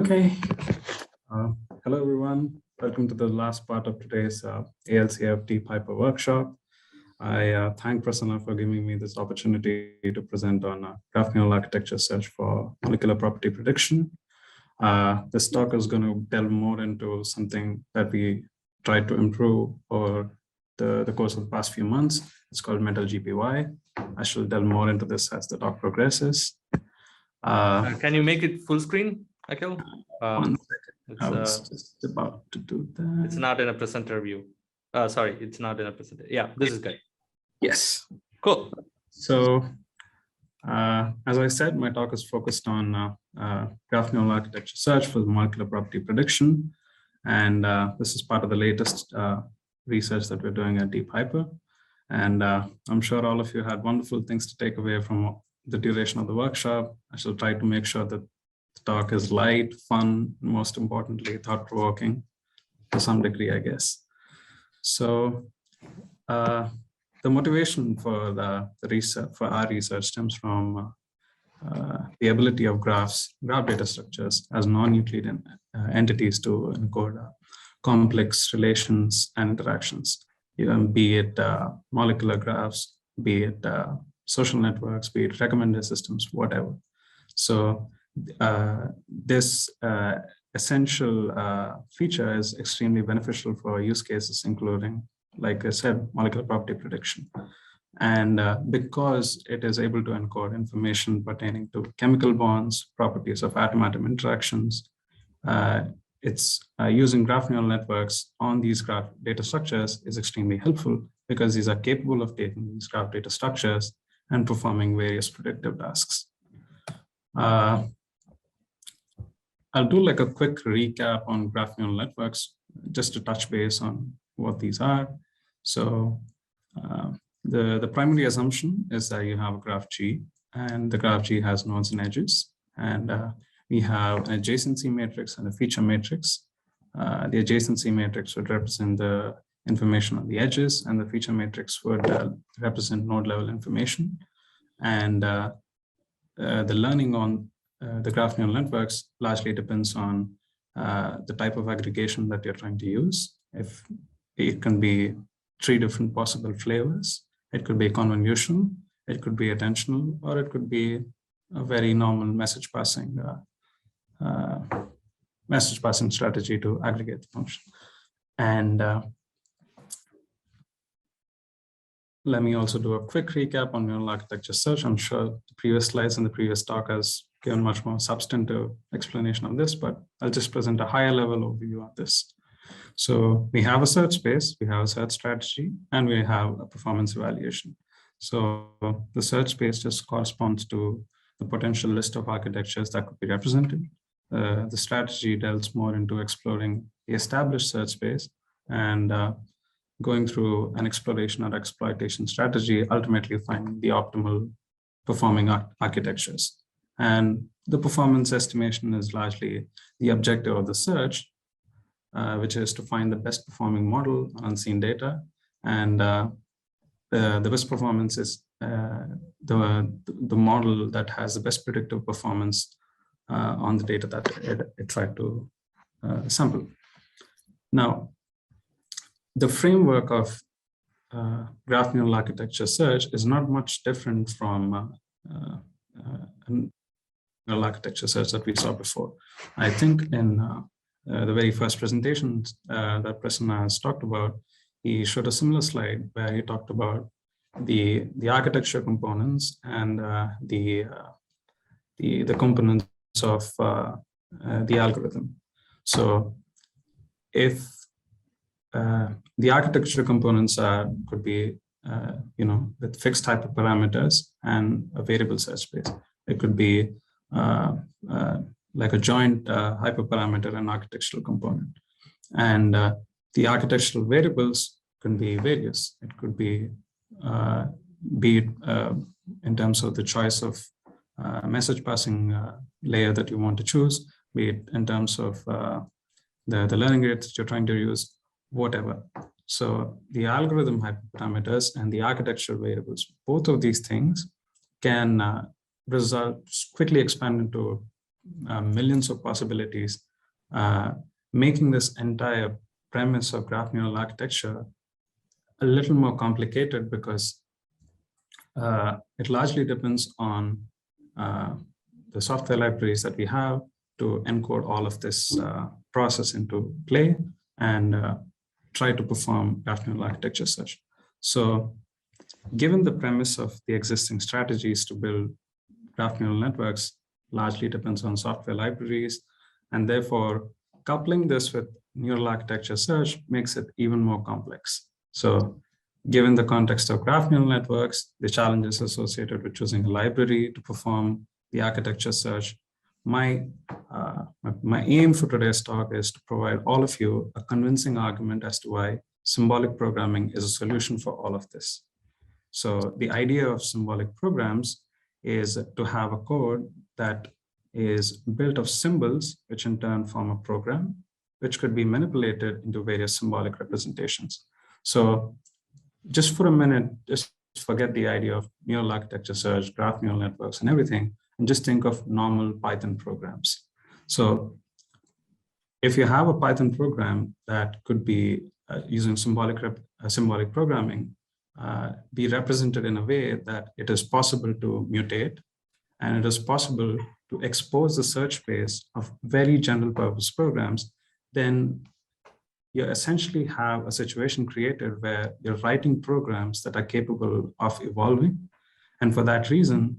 Okay. Hello, everyone. Welcome to the last part of today's ALCF DeepHyper Workshop. I thank Prasanna for giving me this opportunity to present on graph neural architecture search for molecular property prediction. This talk is going to delve more into something that we tried to improve over the course of the past few months. It's called Mental GPY. I shall delve more into this as the talk progresses. Can you make it full screen, Akhil? 1 second. I was just about to do that. It's not in a presenter view. Sorry, it's not in a presenter. Yeah, this is good. Yes. Cool. So, as I said, my talk is focused on graph neural architecture search for molecular property prediction. And this is part of the latest research that we're doing at DeepHyper. And I'm sure all of you had wonderful things to take away from the duration of the workshop. I shall try to make sure that the talk is light, fun, and most importantly, thought-provoking to some degree, I guess. So the motivation for the research, for our research, stems from the ability of graph data structures as non-Euclidean entities to encode complex relations and interactions, be it molecular graphs, be it social networks, be it recommender systems, whatever. So this essential feature is extremely beneficial for use cases, including, like I said, molecular property prediction. And because it is able to encode information pertaining to chemical bonds, properties of atom-atom interactions, it's using graph neural networks on these graph data structures is extremely helpful because these are capable of taking these graph data structures and performing various predictive tasks. I'll do like a quick recap on graph neural networks, just to touch base on what these are. So the primary assumption is that you have a graph G, and the graph G has nodes and edges. And we have an adjacency matrix and a feature matrix. The adjacency matrix would represent the information on the edges, and the feature matrix would represent node level information. And the learning on the graph neural networks largely depends on the type of aggregation that you're trying to use. If it can be 3 different possible flavors, it could be convolutional, it could be attentional, or it could be a very normal message passing strategy to aggregate the function. And let me also do a quick recap on neural architecture search. I'm sure the previous slides and the previous talk has given much more substantive explanation of this, but I'll just present a higher level overview of this. So we have a search space, we have a search strategy, and we have a performance evaluation. So the search space just corresponds to the potential list of architectures that could be represented. The strategy delves more into exploring the established search space and going through an exploration or exploitation strategy, ultimately finding the optimal performing architectures. And the performance estimation is largely the objective of the search, which is to find the best performing model on unseen data. And the best performance is the model that has the best predictive performance on the data that it tried to sample. Now, the framework of graph neural architecture search is not much different from neural architecture search that we saw before. I think in the very first presentation that Prasanna has talked about, he showed a similar slide where he talked about the architecture components and the components of the algorithm. So if the architecture components could be, with fixed hyperparameters and a variable search space. It could be like a joint hyperparameter and architectural component. And the architectural variables can be various. It could be in terms of the choice of message passing layer that you want to choose, be it in terms of the learning rate that you're trying to use, whatever. So the algorithm hyperparameters and the architectural variables, both of these things can quickly expand into millions of possibilities, making this entire premise of graph neural architecture a little more complicated because it largely depends on the software libraries that we have to encode all of this process into play and try to perform graph neural architecture search. So given the premise of the existing strategies to build graph neural networks largely depends on software libraries, and therefore coupling this with neural architecture search makes it even more complex. So given the context of graph neural networks, the challenges associated with choosing a library to perform the architecture search, my aim for today's talk is to provide all of you a convincing argument as to why symbolic programming is a solution for all of this. So the idea of symbolic programs is to have a code that is built of symbols, which in turn form a program, which could be manipulated into various symbolic representations. So just for a minute, just forget the idea of neural architecture search, graph neural networks and everything, and just think of normal Python programs. So if you have a Python program that could be using symbolic programming, be represented in a way that it is possible to mutate, and it is possible to expose the search space of very general purpose programs, then you essentially have a situation created where you're writing programs that are capable of evolving. And for that reason,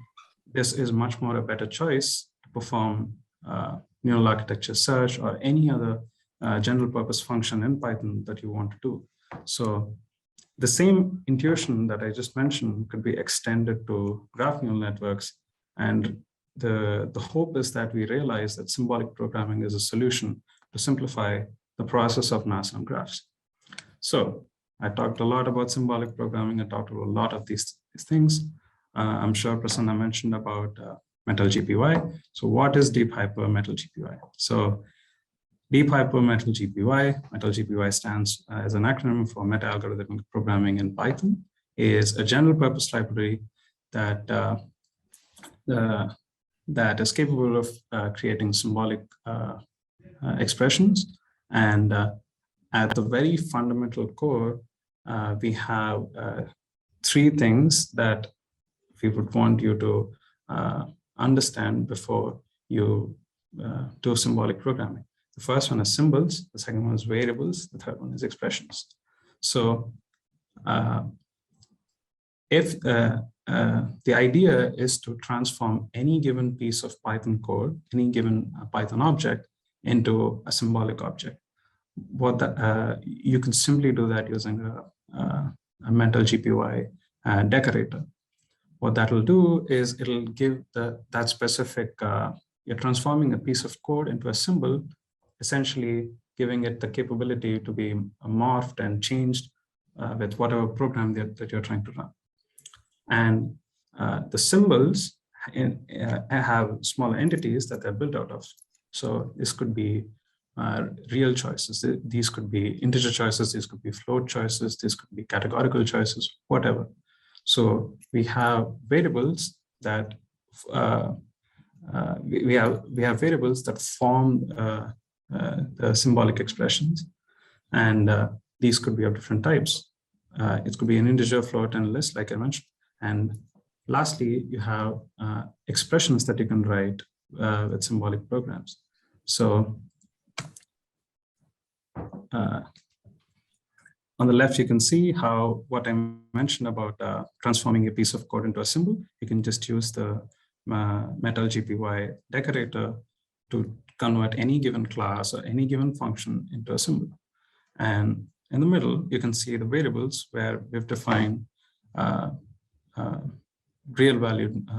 this is much more a better choice to perform neural architecture search or any other general purpose function in Python that you want to do. So the same intuition that I just mentioned could be extended to graph neural networks. And the hope is that we realize that symbolic programming is a solution to simplify the process of NASA graphs. So I talked a lot about symbolic programming. I talked about a lot of these things. I'm sure Prasanna mentioned about Metal GPY. So what is DeepHyper Metal GPY? So DeepHyper Metal GPY stands as an acronym for Meta-Algorithmic Programming in Python, is a general purpose library that that is capable of creating symbolic expressions. And at the very fundamental core, we have three things that we would want you to understand before you do symbolic programming. The first one is symbols, the second one is variables, the third one is expressions. So if the idea is to transform any given piece of Python code, any given Python object into a symbolic object, what you can simply do that using a Mental GPY decorator. What that will do is it'll give that specific, you're transforming a piece of code into a symbol, essentially giving it the capability to be morphed and changed with whatever program that you're trying to run. And the symbols have smaller entities that they're built out of. So this could be real choices. These could be integer choices. These could be float choices. These could be categorical choices, whatever. So we have variables that we have variables that form the symbolic expressions, and these could be of different types. It could be an integer, float, and list, like I mentioned. And lastly, you have expressions that you can write with symbolic programs. So on the left, you can see how what I mentioned about transforming a piece of code into a symbol. You can just use the Metal GPY decorator to convert any given class or any given function into a symbol. And in the middle, you can see the variables where we've defined real valued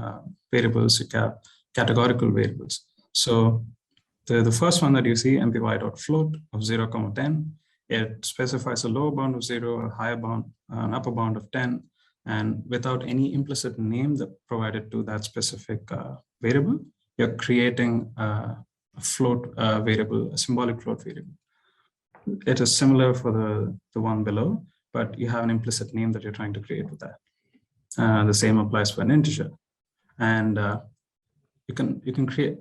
variables, categorical variables. So the first one that you see, mpy.float of 0, 10, it specifies a lower bound of 0, a higher bound, an upper bound of 10, and without any implicit name that provided to that specific variable, you're creating a float variable, a symbolic float variable. It is similar for the one below, but you have an implicit name that you're trying to create with that. The same applies for an integer. And you can create,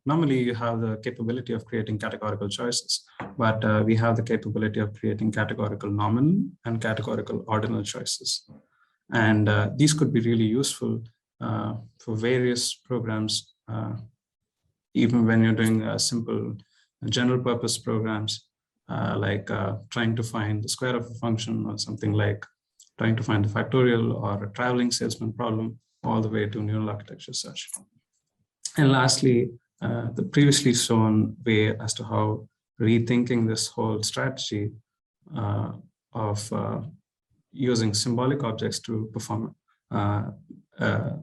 normally you have the capability of creating categorical choices, but we have the capability of creating categorical nominal and categorical ordinal choices. And these could be really useful for various programs, even when you're doing simple general purpose programs, like trying to find the square of a function, or something like trying to find the factorial, or a traveling salesman problem, all the way to neural architecture search. And lastly, the previously shown way as to how rethinking this whole strategy of using symbolic objects to perform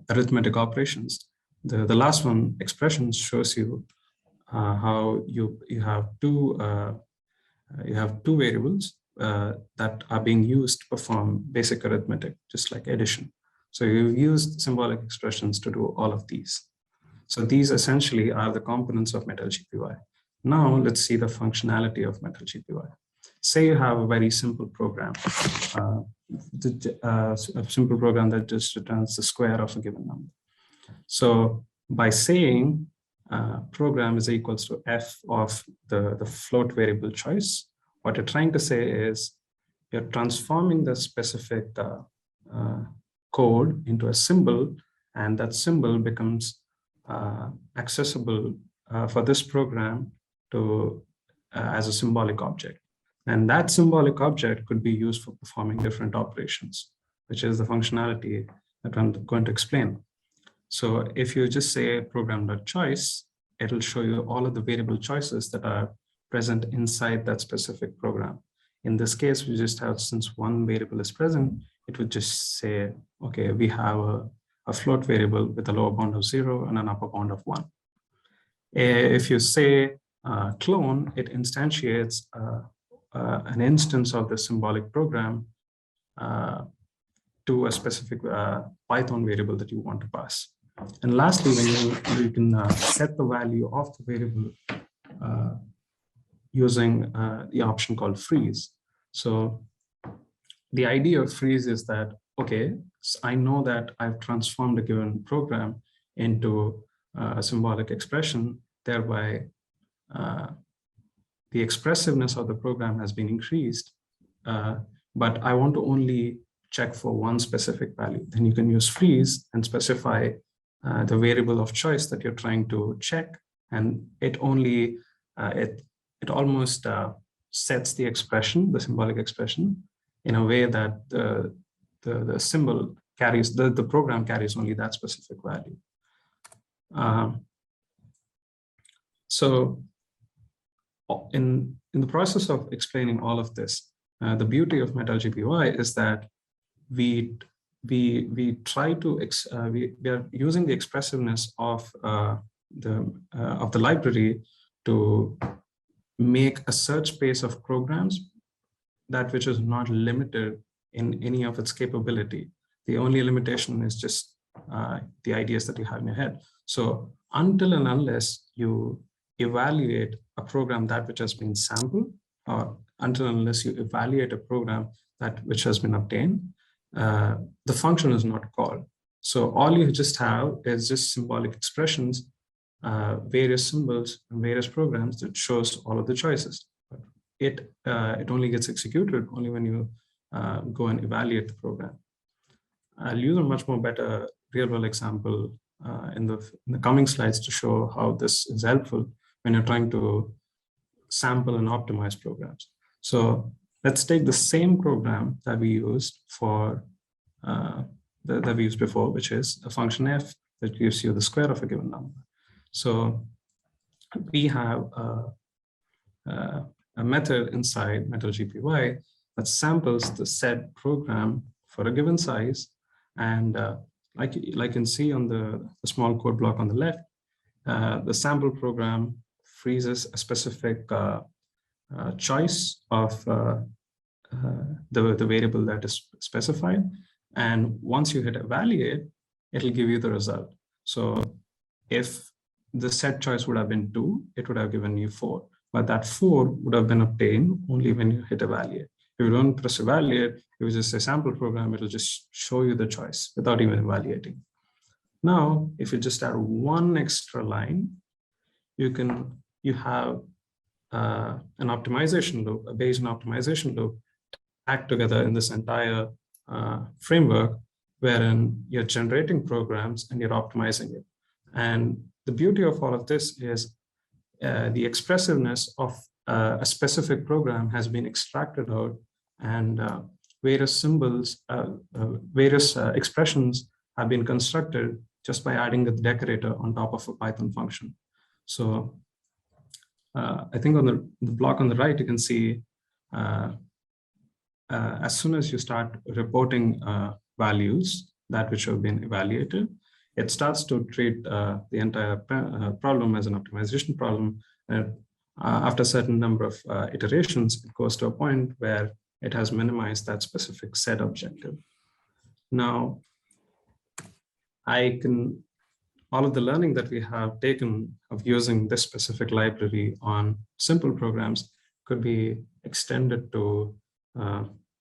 arithmetic operations. The last one, expressions, shows you how you have two variables that are being used to perform basic arithmetic, just like addition. So you've used symbolic expressions to do all of these. So these essentially are the components of MetalGPY. Now let's see the functionality of MetalGPY. Say you have a very simple program, a simple program that just returns the square of a given number. So by saying program is equals to f of the float variable choice, what you're trying to say is you're transforming the specific code into a symbol, and that symbol becomes accessible for this program to as a symbolic object. And that symbolic object could be used for performing different operations, which is the functionality that I'm going to explain. So if you just say program.choice, it'll show you all of the variable choices that are present inside that specific program. In this case, we just have, since one variable is present, it would just say, okay, we have a float variable with a lower bound of 0 and an upper bound of 1. If you say clone, it instantiates an instance of the symbolic program to a specific Python variable that you want to pass. And lastly, when you can set the value of the variable using the option called freeze. So the idea of freeze is that, okay, so I know that I've transformed a given program into a symbolic expression, thereby the expressiveness of the program has been increased, but I want to only check for one specific value. Then you can use freeze and specify the variable of choice that you're trying to check, and it only it almost sets the expression, the symbolic expression, in a way that the symbol carries, the program carries only that specific value. So in the process of explaining all of this, the beauty of MetalGPY is that we try to we are using the expressiveness of the library to make a search space of programs that which is not limited in any of its capability. The only limitation is just the ideas that you have in your head. So until and unless you evaluate a program that which has been sampled, or until and unless you evaluate a program that which has been obtained, the function is not called. So all you just have is just symbolic expressions, various symbols and various programs that shows all of the choices. But it only gets executed only when you go and evaluate the program. I'll use a much more better real-world example in the coming slides to show how this is helpful when you're trying to sample and optimize programs. So let's take the same program that we used for that we used before, which is a function f that gives you the square of a given number. So we have a method inside MetalGPY that samples the said program for a given size, and like you can see on the small code block on the left, the sample program freezes a specific choice of the variable that is specified, and once you hit evaluate, it'll give you the result. So if the set choice would have been 2, it would have given you 4, but that 4 would have been obtained only when you hit evaluate. If you don't press evaluate, if it's just a sample program, it'll just show you the choice without even evaluating. Now, if you just add one extra line, you have an optimization loop, a Bayesian optimization loop, act together in this entire framework, wherein you're generating programs and you're optimizing it. And the beauty of all of this is the expressiveness of a specific program has been extracted out, and various symbols, various expressions have been constructed just by adding the decorator on top of a Python function. So I think on the block on the right, you can see as soon as you start reporting values, that which have been evaluated, it starts to treat the entire problem as an optimization problem. And after a certain number of iterations, it goes to a point where it has minimized that specific set objective. Now, all of the learning that we have taken of using this specific library on simple programs could be extended to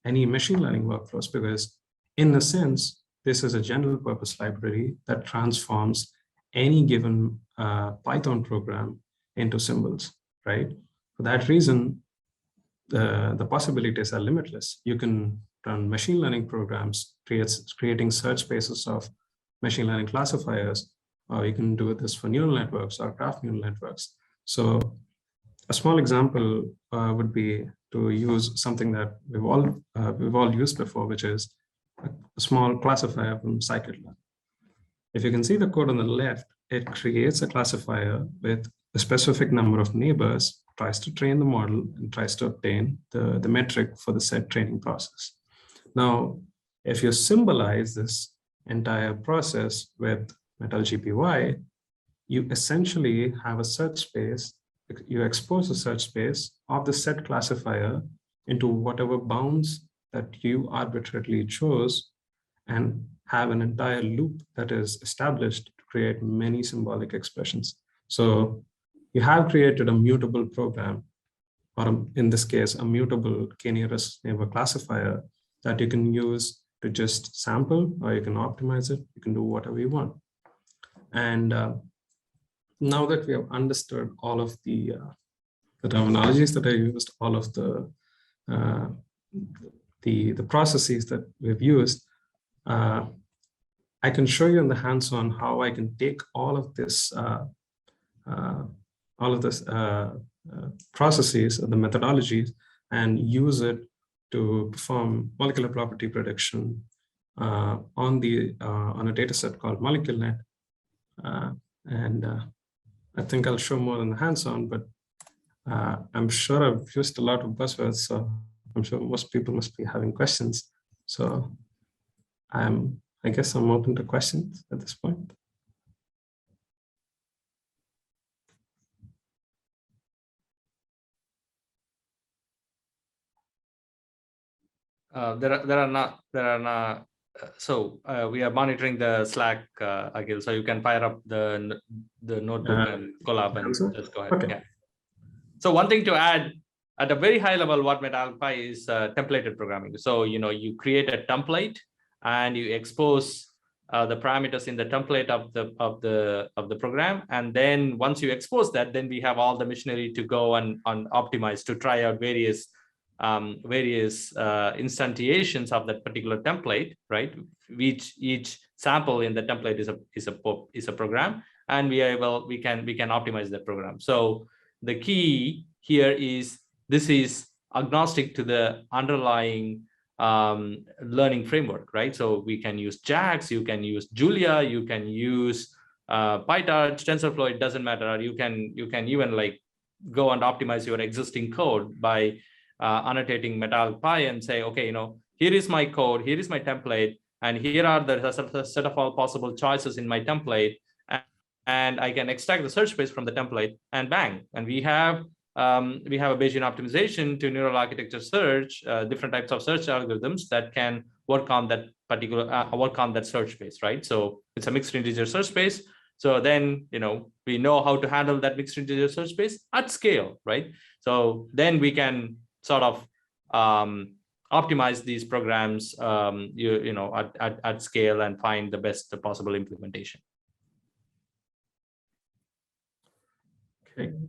any machine learning workflows, because in a sense, this is a general purpose library that transforms any given Python program into symbols, right? For that reason, the possibilities are limitless. You can run machine learning programs, creating search spaces of machine learning classifiers, or you can do this for neural networks or graph neural networks. So a small example would be to use something that we've all used before, which is a small classifier from scikit-learn. If you can see the code on the left, it creates a classifier with a specific number of neighbors, tries to train the model, and tries to obtain the metric for the said training process. Now, if you symbolize this entire process with metal-GPY, you essentially have a search space. You expose a search space of the set classifier into whatever bounds that you arbitrarily chose, and have an entire loop that is established to create many symbolic expressions. So you have created a mutable program, or in this case, a mutable k-nearest neighbor classifier that you can use to just sample, or you can optimize it. You can do whatever you want. And now that we have understood all of the terminologies that I used, all of the processes that we've used, I can show you in the hands-on how I can take all of this processes, the methodologies, and use it to perform molecular property prediction on a data set called MoleculeNet. And I think I'll show more in the hands-on, but I'm sure I've used a lot of buzzwords, so I'm sure most people must be having questions. So I guess I'm open to questions at this point. There are not. So we are monitoring the Slack, Akhil. So you can fire up the notebook and collab and just go ahead. Okay. Yeah. So one thing to add at a very high level, what metal-GPY is templated programming. So you create a template and you expose the parameters in the template of the program, and then once you expose that, then we have all the machinery to go and optimize to try out various instantiations of that particular template, right? Each sample in the template is a program, and we can optimize that program. So the key here is this is agnostic to the underlying learning framework, right? So we can use JAX, you can use Julia, you can use PyTorch, TensorFlow, it doesn't matter. Or you can even like go and optimize your existing code by annotating metal-GPY and say, okay, here is my code, here is my template, and here are the set of all possible choices in my template, and I can extract the search space from the template, and bang, and we have a Bayesian optimization to neural architecture search, different types of search algorithms that can work on that particular search space, right? So it's a mixed integer search space. So then we know how to handle that mixed integer search space at scale, right? So then we can sort of optimize these programs at scale and find the best possible implementation. Okay.